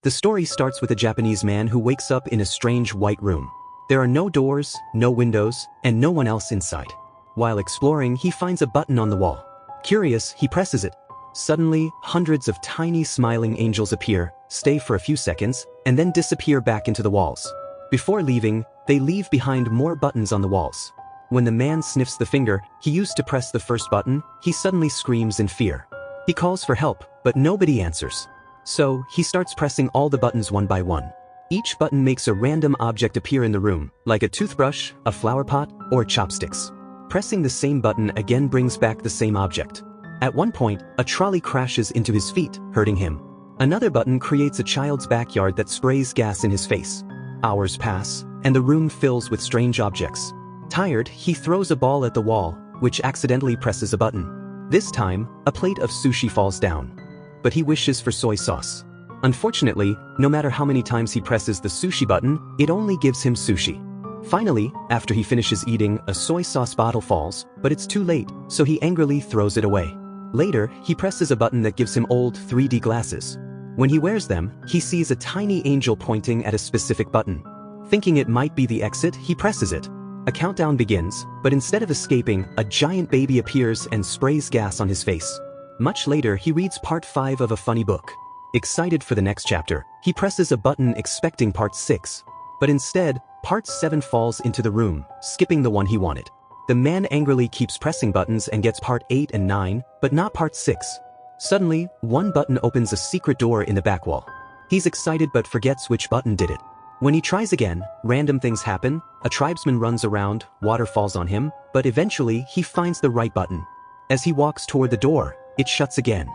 The story starts with a Japanese man who wakes up in a strange white room. There are no doors, no windows, and no one else inside. While exploring, he finds a button on the wall. Curious, he presses it. Suddenly, hundreds of tiny smiling angels appear, stay for a few seconds, and then disappear back into the walls. Before leaving, they leave behind more buttons on the walls. When the man sniffs the finger he used to press the first button, he suddenly screams in fear. He calls for help, but nobody answers. So, he starts pressing all the buttons one by one. Each button makes a random object appear in the room, like a toothbrush, a flower pot, or chopsticks. Pressing the same button again brings back the same object. At one point, a trolley crashes into his feet, hurting him. Another button creates a child's backyard that sprays gas in his face. Hours pass, and the room fills with strange objects. Tired, he throws a ball at the wall, which accidentally presses a button. This time, a plate of sushi falls down. But he wishes for soy sauce. Unfortunately, no matter how many times he presses the sushi button, it only gives him sushi. Finally, after he finishes eating, a soy sauce bottle falls, but it's too late, so he angrily throws it away. Later, he presses a button that gives him old 3D glasses. When he wears them, he sees a tiny angel pointing at a specific button. Thinking it might be the exit, he presses it. A countdown begins, but instead of escaping, a giant baby appears and sprays gas on his face. Much later, he reads part 5 of a funny book. Excited for the next chapter, he presses a button expecting part 6. But instead, part 7 falls into the room, skipping the one he wanted. The man angrily keeps pressing buttons and gets part 8 and 9, but not part 6. Suddenly, one button opens a secret door in the back wall. He's excited but forgets which button did it. When he tries again, random things happen, a tribesman runs around, water falls on him, but eventually he finds the right button. As he walks toward the door, it shuts again.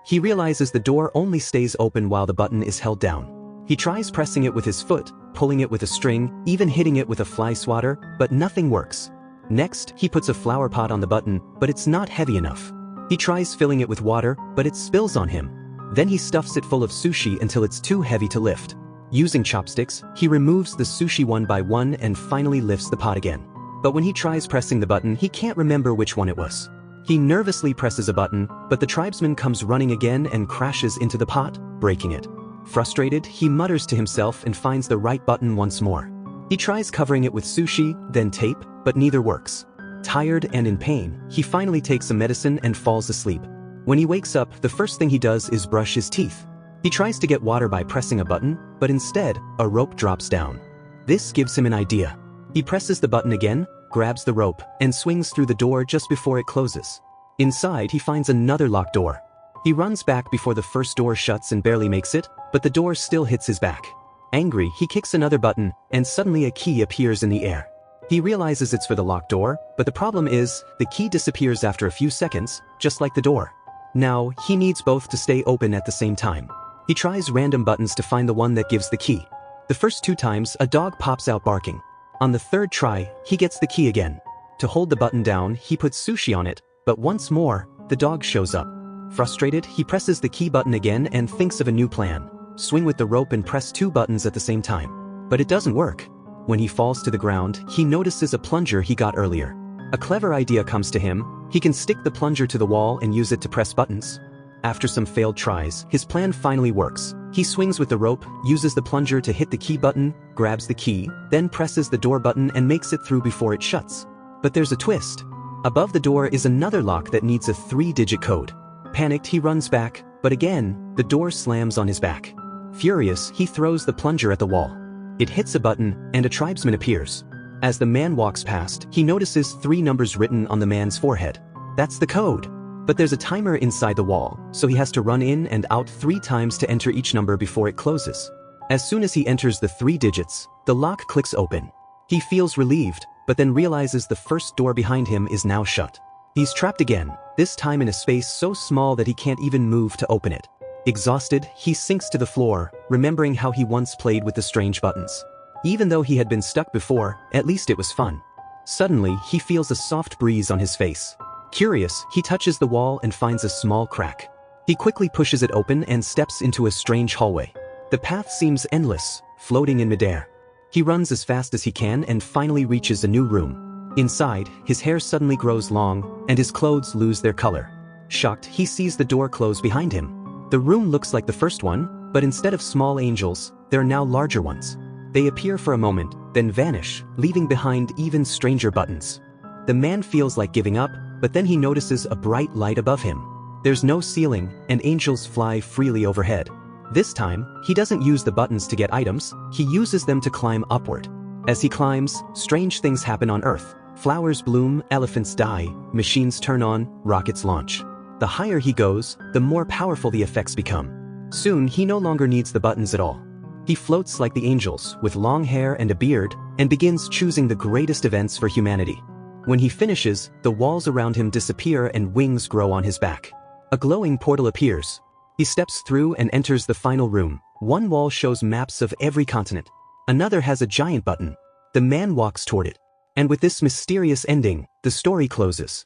He realizes the door only stays open while the button is held down. He tries pressing it with his foot, pulling it with a string, even hitting it with a fly swatter, but nothing works. Next, he puts a flower pot on the button, but it's not heavy enough. He tries filling it with water, but it spills on him. Then he stuffs it full of sushi until it's too heavy to lift. Using chopsticks, he removes the sushi one by one and finally lifts the pot again. But when he tries pressing the button, he can't remember which one it was. He nervously presses a button, but the tribesman comes running again and crashes into the pot, breaking it. Frustrated, he mutters to himself and finds the right button once more. He tries covering it with sushi, then tape, but neither works. Tired and in pain, he finally takes some medicine and falls asleep. When he wakes up, the first thing he does is brush his teeth. He tries to get water by pressing a button, but instead, a rope drops down. This gives him an idea. He presses the button again, grabs the rope, and swings through the door just before it closes. Inside, he finds another locked door. He runs back before the first door shuts and barely makes it, but the door still hits his back. Angry, he kicks another button, and suddenly a key appears in the air. He realizes it's for the locked door, but the problem is, the key disappears after a few seconds, just like the door. Now, he needs both to stay open at the same time. He tries random buttons to find the one that gives the key. The first 2 times, a dog pops out barking. On the third try, he gets the key again. To hold the button down, he puts sushi on it, but once more, the dog shows up. Frustrated, he presses the key button again and thinks of a new plan. Swing with the rope and press 2 buttons at the same time. But it doesn't work. When he falls to the ground, he notices a plunger he got earlier. A clever idea comes to him. He can stick the plunger to the wall and use it to press buttons. After some failed tries, his plan finally works. He swings with the rope, uses the plunger to hit the key button, grabs the key, then presses the door button and makes it through before it shuts. But there's a twist. Above the door is another lock that needs a 3-digit code. Panicked, he runs back, but again, the door slams on his back. Furious, he throws the plunger at the wall. It hits a button, and a tribesman appears. As the man walks past, he notices 3 numbers written on the man's forehead. That's the code. But there's a timer inside the wall, so he has to run in and out 3 times to enter each number before it closes. As soon as he enters the 3 digits, the lock clicks open. He feels relieved, but then realizes the first door behind him is now shut. He's trapped again, this time in a space so small that he can't even move to open it. Exhausted, he sinks to the floor, remembering how he once played with the strange buttons. Even though he had been stuck before, at least it was fun. Suddenly, he feels a soft breeze on his face. Curious, he touches the wall and finds a small crack. He quickly pushes it open and steps into a strange hallway. The path seems endless, floating in midair. He runs as fast as he can and finally reaches a new room. Inside, his hair suddenly grows long, and his clothes lose their color. Shocked, he sees the door close behind him. The room looks like the first one, But instead of small angels, there are now larger ones. They appear for a moment, then vanish, leaving behind even stranger buttons. The man feels like giving up, but then he notices a bright light above him. There's no ceiling, and angels fly freely overhead. This time, he doesn't use the buttons to get items, he uses them to climb upward. As he climbs, strange things happen on Earth. Flowers bloom, elephants die, machines turn on, rockets launch. The higher he goes, the more powerful the effects become. Soon, he no longer needs the buttons at all. He floats like the angels, with long hair and a beard, and begins choosing the greatest events for humanity. When he finishes, the walls around him disappear and wings grow on his back. A glowing portal appears. He steps through and enters the final room. One wall shows maps of every continent. Another has a giant button. The man walks toward it. And with this mysterious ending, the story closes.